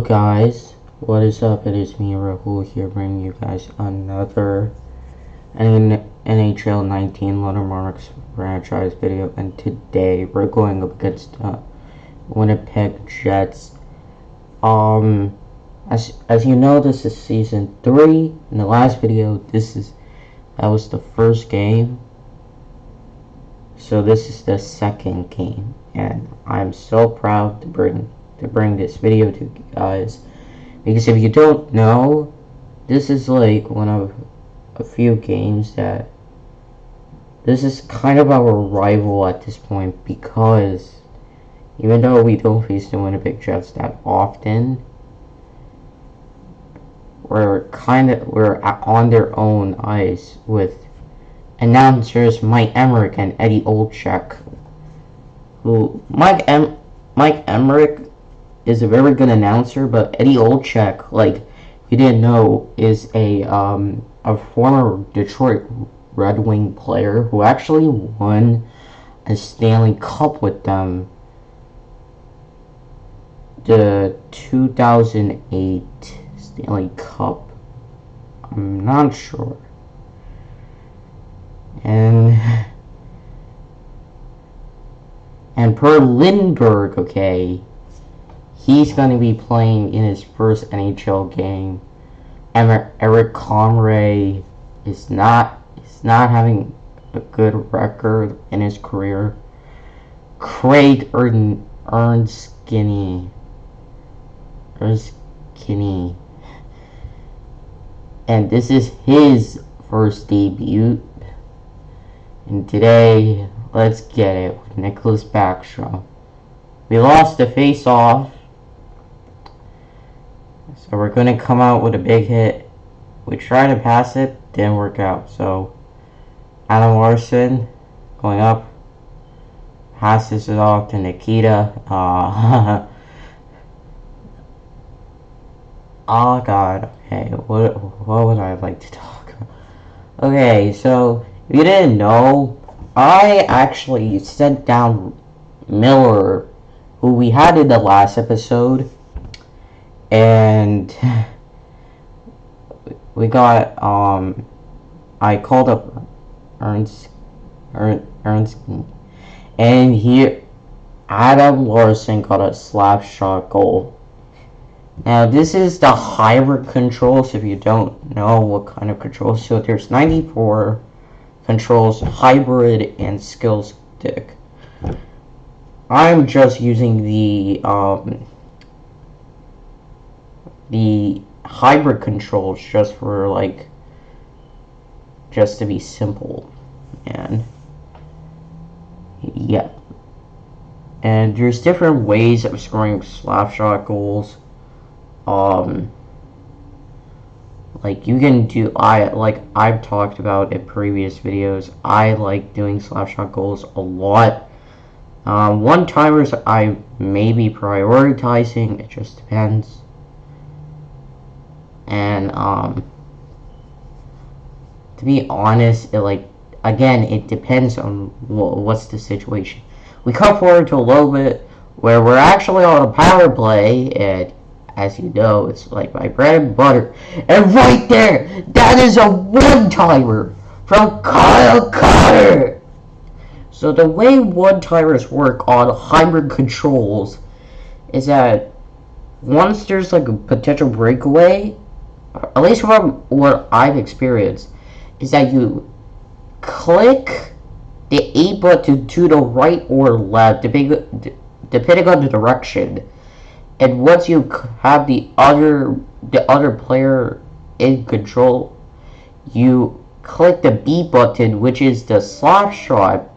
Guys, what is up? It is me, Rahul, here bringing you guys another NHL 19 London Monarchs franchise video, and today we're going up against Winnipeg Jets. As you know, this is season 3. In the last video, that was the first game. So this is the second game, and I'm so proud to bring this video to you guys, because if you don't know, this is like one of a few games that this is kind of our rival at this point, because even though we don't face the Winnipeg Jets that often, we're on their own ice with announcers Mike Emrick and Eddie Olczyk, who Mike Emrick is a very good announcer, but Eddie Olczyk, like you didn't know, is a former Detroit Red Wing player who actually won a Stanley Cup with them, the 2008 Stanley Cup. I'm not sure. And per Lindbergh, okay, he's going to be playing in his first NHL game. Eric Comrie is not having a good record in his career. Craig Erskine, and this is his first debut. And today, let's get it with Nicholas Backstrom. We lost the face-off, so we're going to come out with a big hit. We tried to pass it, didn't work out. So Adam Larsson going up, passes it off to Nikita. Oh God. Okay, what would I like to talk about? Okay, so if you didn't know, I actually sent down Miller, who we had in the last episode, and we got I called up Ernst, and Adam Larsson got a slap shot goal. Now this is the hybrid controls. If you don't know what kind of controls, so there's 94 controls, hybrid and skill stick. I'm just using the hybrid controls just to be simple, and yeah. And there's different ways of scoring slap shot goals. Like you can do, I've talked about in previous videos, I like doing slap shot goals a lot. One-timers I may be prioritizing, it just depends. And to be honest, it depends on what's the situation. We come forward to a little bit where we're actually on a power play, and as you know, it's like my bread and butter. And right there, that is a one-timer from Kyle Connor. So the way one-timers work on hybrid controls is that once there's like a potential breakaway, at least from what I've experienced, is that you click the A button to the right or left, depending on the direction. And once you have the other player in control, you click the B button, which is the slap shot.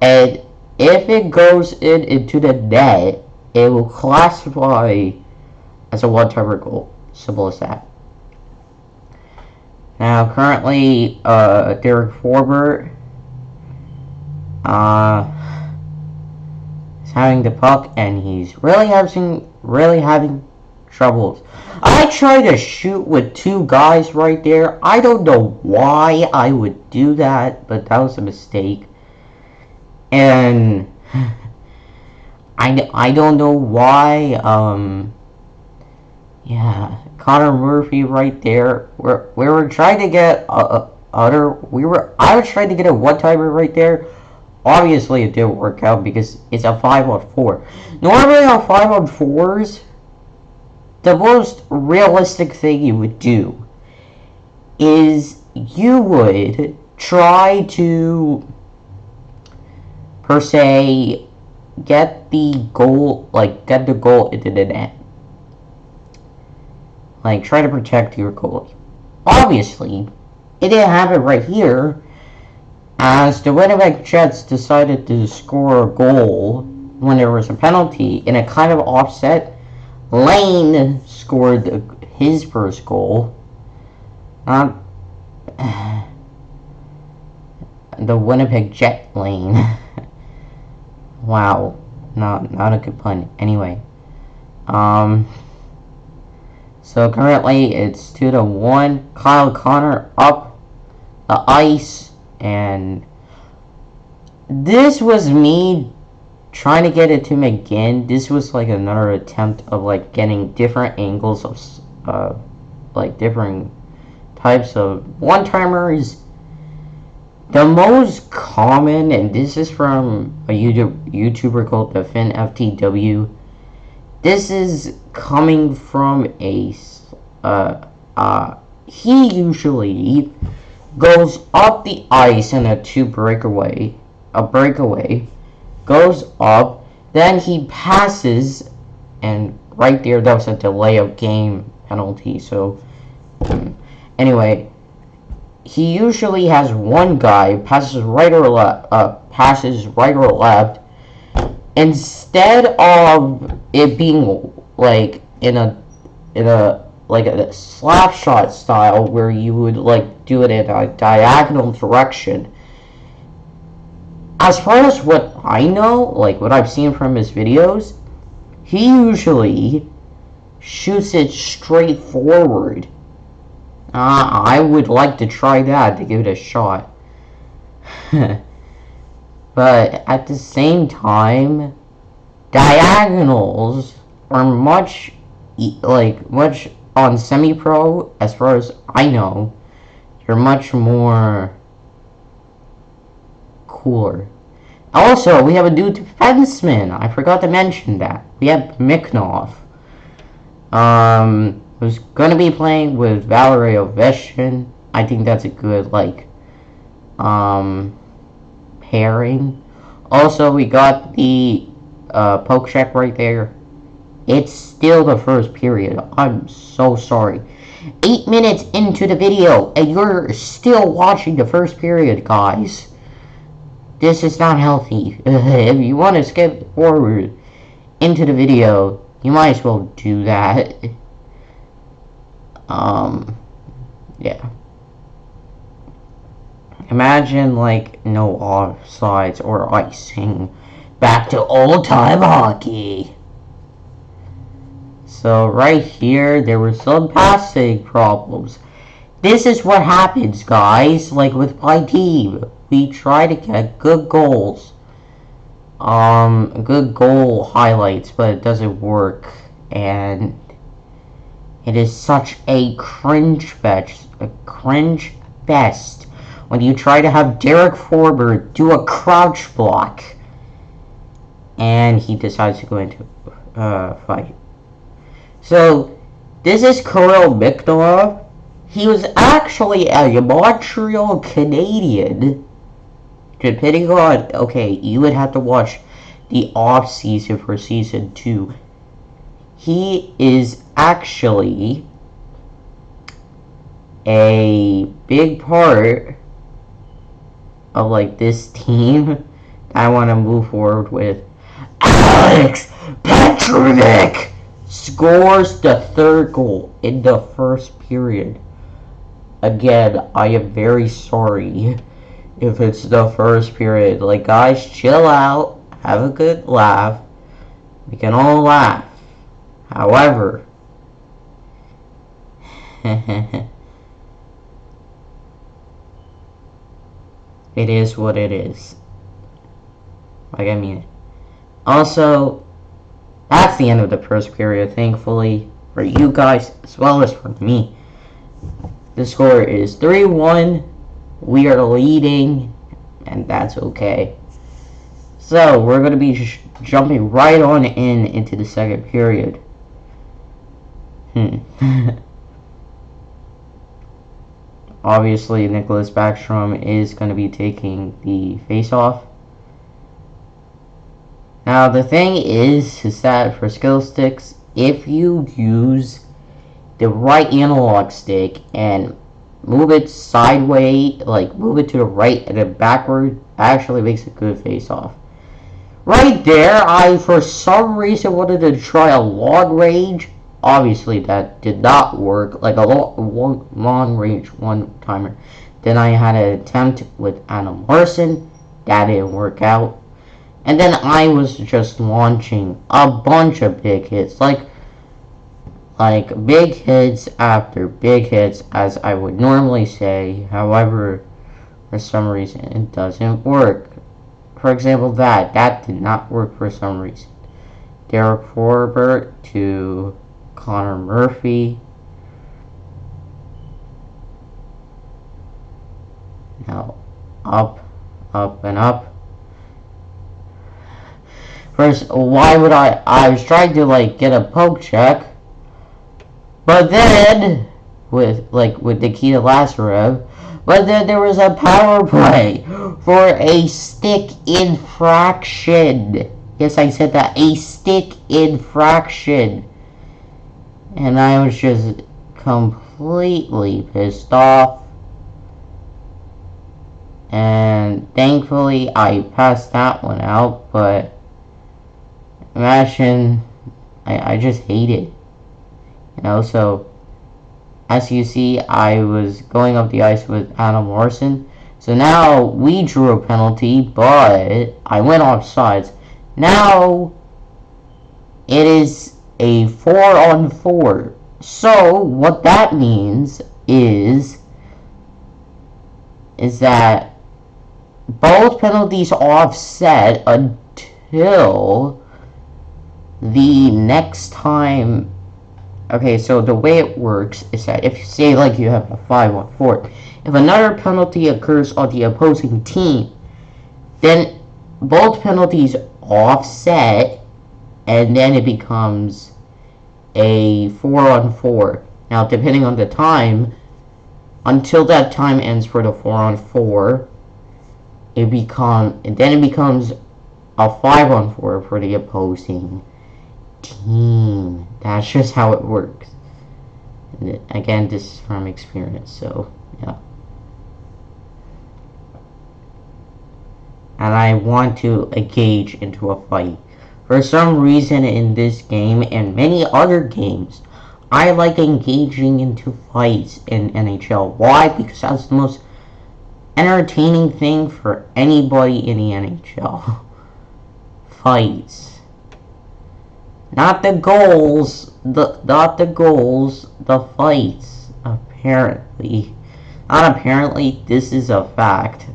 And if it goes into the net, it will classify as a one-timer goal. Simple as that. Now, currently, Derek Forbort having the puck, and he's really having troubles. I tried to shoot with two guys right there. I don't know why I would do that, but that was a mistake. And I don't know why. Yeah, Connor Murphy right there. We were trying to get I was trying to get a one timer right there. Obviously, it didn't work out because it's a 5-on-4. Normally, on 5-on-4s, the most realistic thing you would do is you would try to, per se, get the goal into the net. Like, try to protect your goalie. Obviously, it didn't happen right here, as the Winnipeg Jets decided to score a goal when there was a penalty in a kind of offset. Lane scored his first goal. Not the Winnipeg Jet Lane. Wow, not a good pun. Anyway, so currently it's 2-1. Kyle Connor up the ice, and this was me trying to get it to him again. This was like another attempt of like getting different angles of like different types of one-timers. The most common, and this is from a YouTuber called the Finn FTW. This is coming from he usually goes up the ice in a breakaway, goes up, then he passes, and right there, that was a delay of game penalty. So, anyway, he usually has one guy passes right or left. Instead of it being like in a like a slap shot style where you would like do it in a diagonal direction. As far as what I know, like what I've seen from his videos, he usually shoots it straight forward. I would like to try that to give it a shot. But at the same time, diagonals are much on semi-pro, as far as I know, you're much more cooler. Also, we have a new defenseman. I forgot to mention that. We have Mikhnov. Who's gonna be playing with Valery Ovechkin. I think that's a good pairing. Also, we got the poke check right there. It's still the first period. I'm so sorry. 8 minutes into the video, and you're still watching the first period, guys. This is not healthy. If you want to skip forward into the video, you might as well do that. Yeah. Imagine, like, no offsides or icing. Back to old-time hockey. So, right here, there were some passing problems. This is what happens, guys. Like, with my team. We try to get good goals. Good goal highlights, but it doesn't work. And it is such a cringe fest when you try to have Derek Forbert do a crouch block and he decides to go into fight. So this is Kirill Mikhnov. He was actually a Montreal Canadian. Depending on, okay, you would have to watch the off season for season 2. He is actually a big part of like this team I want to move forward with. Alex Petrovic scores the third goal in the first period. Again, I am very sorry if it's the first period. Like, guys, chill out, have a good laugh. We can all laugh. However, it is what it is. Like, I mean, also, That's the end of the first period, thankfully, for you guys as well as for me. The score is 3-1. We are leading, and that's okay. So, we're going to be jumping right on into the second period. Obviously, Nicholas Backstrom is going to be taking the face-off. Now, the thing is that for skill sticks, if you use the right analog stick and move it sideways, like move it to the right and then backward, actually makes a good face-off. Right there, I for some reason wanted to try a long range. Obviously, that did not work. Like a long range one-timer. Then I had an attempt with Adam Larson. That didn't work out. And then I was just launching a bunch of big hits. Like big hits after big hits, as I would normally say. However, for some reason, it doesn't work. For example, that did not work for some reason. Derek Forbert to Connor Murphy. Now, up, and up. First, why would I was trying to, like, get a poke check. But then, with Nikita Lazarev, but then there was a power play for a stick infraction. Yes, I said that, a stick infraction. And I was just completely pissed off. And thankfully, I passed that one out, but imagine, I just hate it. You know, so as you see, I was going up the ice with Adam Larson. So now we drew a penalty, but I went offsides. Now it is a 4-on-4. So what that means is that both penalties offset until the next time. Okay, so the way it works is that if you say, like, you have a 5-on-4, if another penalty occurs on the opposing team, then both penalties offset, and then it becomes a 4-on-4. Now, depending on the time, until that time ends for the 4-on-4, then it becomes a 5-on-4 for the opposing team. That's just how it works. And again, this is from experience, so yeah. And I want to engage into a fight. For some reason in this game and many other games, I like engaging into fights in NHL. Why? Because that's the most entertaining thing for anybody in the NHL. Fights. Not the goals, the fights, apparently. Not apparently, this is a fact.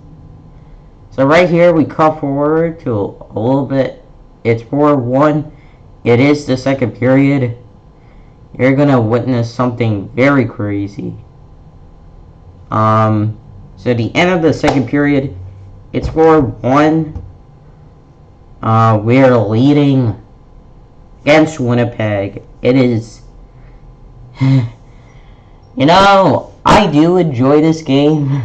So right here, we cut forward to a little bit. It's 4-1. It is the second period. You're gonna witness something very crazy. So the end of the second period, it's 4-1. We're leading against Winnipeg. It is, you know, I do enjoy this game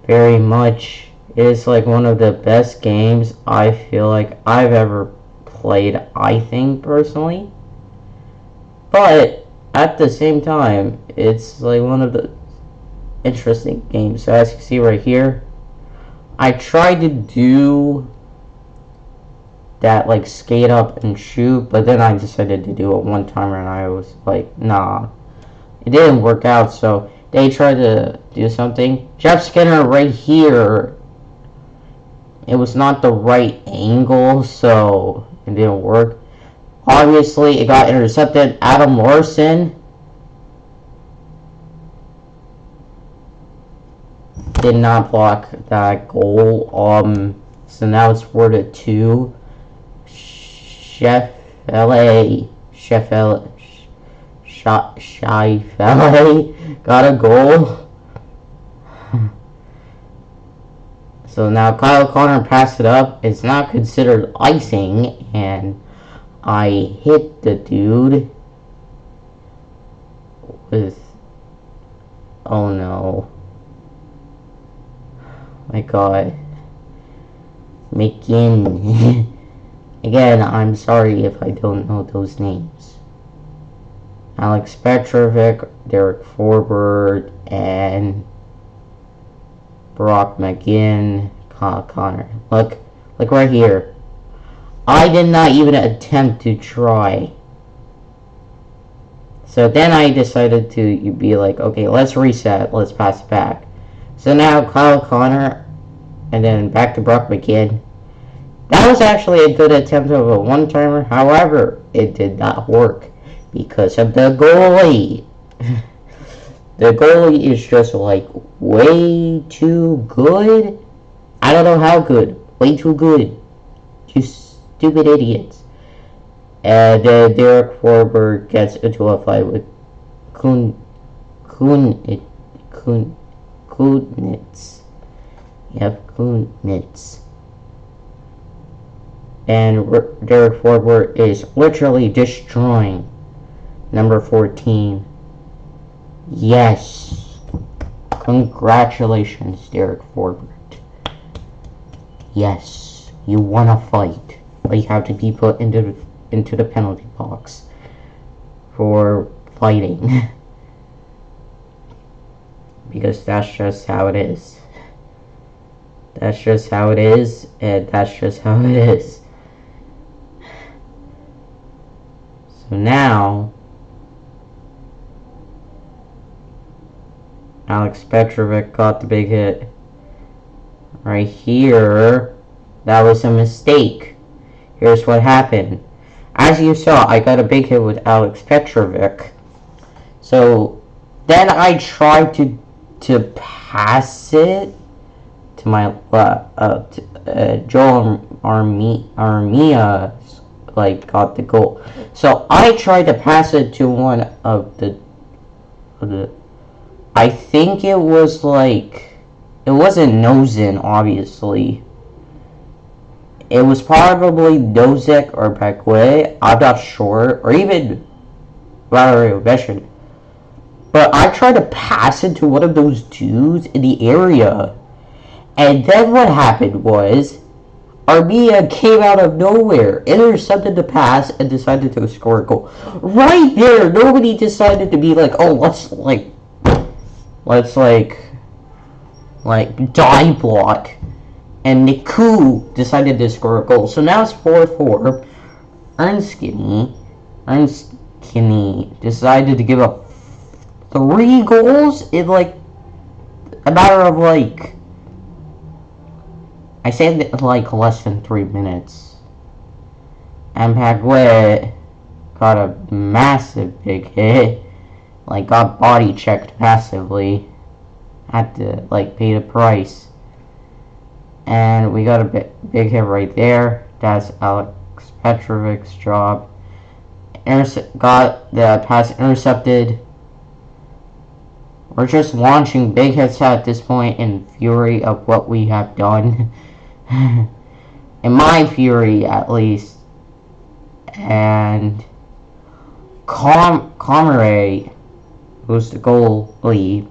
very much. It is like one of the best games I feel like I've ever played, I think, personally. But at the same time, it's like one of the interesting games. So as you see right here, I tried to do that, like, skate up and shoot, but then I decided to do it one timer and I was like, nah, it didn't work out. So they tried to do something. Jeff Skinner right here, it was not the right angle, so it didn't work. Obviously, it got intercepted. Adam Larson did not block that goal. So now it's 4-2. Shifele got a goal. So now Kyle Connor passed it up. It's not considered icing, and I hit the dude with... Oh no. My god. McGinn. Again, I'm sorry if I don't know those names. Alex Petrovic, Derek Forbert, and Brock McGinn, Connor. Look right here. I did not even attempt to try. So then I decided to be like, okay, let's reset. Let's pass it back. So now Kyle Connor, and then back to Brock McGinn. That was actually a good attempt of a one-timer. However, it did not work because of the goalie. The goalie is just like way too good. I don't know how good. Way too good. You stupid idiots. And then Derek Forbert gets into a fight with Kunitz. Yep, Kunitz. And Derek Forbert is literally destroying number 14. Yes. Congratulations, Derek Forbert. Yes, you won a fight. But you have to be put into the penalty box for fighting. Because that's just how it is. That's just how it is, and that's just how it is. So now, Alex Petrovic got the big hit. Right here, that was a mistake. Here's what happened. As you saw, I got a big hit with Alex Petrovic. So then I tried to pass it to my Joel Armia, like, got the goal. So I tried to pass it to one of the I think it was like, it wasn't Nozin, obviously. It was probably Dozek or Pekwe, I'm not sure, or even Valerio Veshin. But I tried to pass it to one of those dudes in the area. And then what happened was, Armia came out of nowhere, intercepted the pass, and decided to score a goal. Right there, nobody decided to be like, oh, let's die block. And Niku decided to score a goal. So now it's 4-4. Ernskini decided to give up 3 goals in like a matter of like, I said like less than 3 minutes. And Pagwe got a massive big hit. Like, got body checked passively. Had to like pay the price. And we got a big hit right there. That's Alex Petrovic's job. Got the pass intercepted. We're just launching big hits at this point in fury of what we have done. In my fury, at least. And Comrade, who's the goalie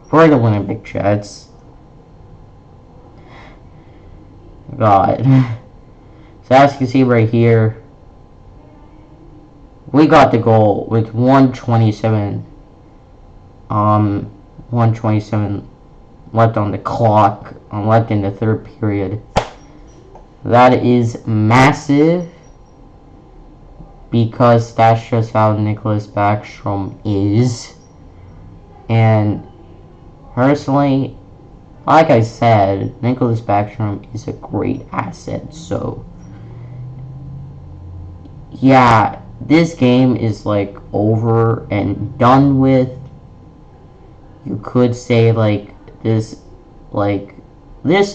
for the Winnipeg Jets. God. So as you can see right here, we got the goal with 127 left on the clock, left in the third period. That is massive, because that's just how Nicholas Backstrom is. And personally, like I said, Nicholas Backstrom is a great asset. So yeah, this game is like over and done with. You could say like this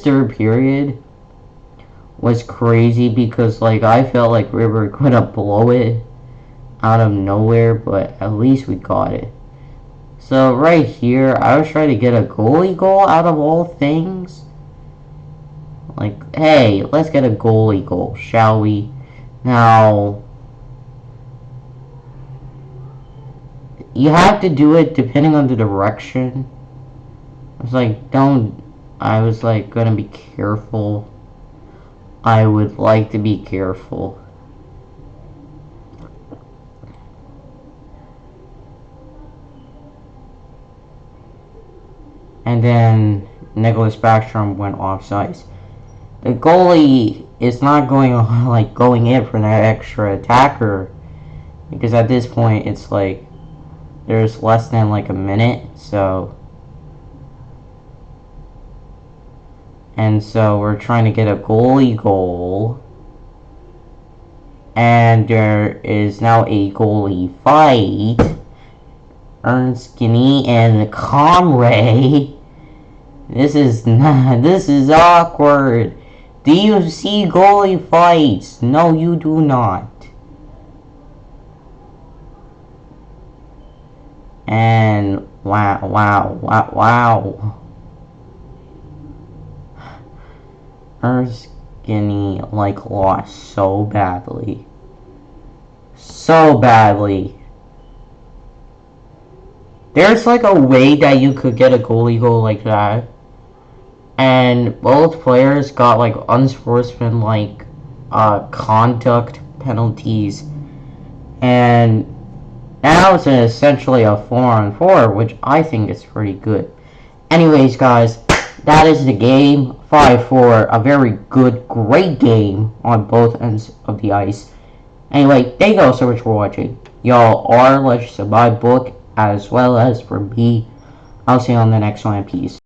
third period was crazy because like I felt like we were gonna blow it out of nowhere, but at least we got it. So right here, I was trying to get a goalie goal out of all things. Like, hey, let's get a goalie goal, shall we? Now, you have to do it depending on the direction. I was like, gonna be careful. I would like to be careful. And then Nicholas Backstrom went offsides. The goalie is not going like going in for that extra attacker because at this point it's like there's less than like a minute, so we're trying to get a goalie goal, and there is now a goalie fight. Ernst Skinny and Conray. This is awkward. Do you see goalie fights? No, you do not. And wow. Erskine like lost so badly. So badly. There's like a way that you could get a goalie goal like that. And both players got like unsportsmanlike conduct penalties. And now it's essentially a 4-on-4, which I think is pretty good. Anyways, guys, that is the game. 5-4, a very good, great game on both ends of the ice. Anyway, thank you all so much for watching. Y'all are legends of my book, as well as for me. I'll see you on the next one. Peace.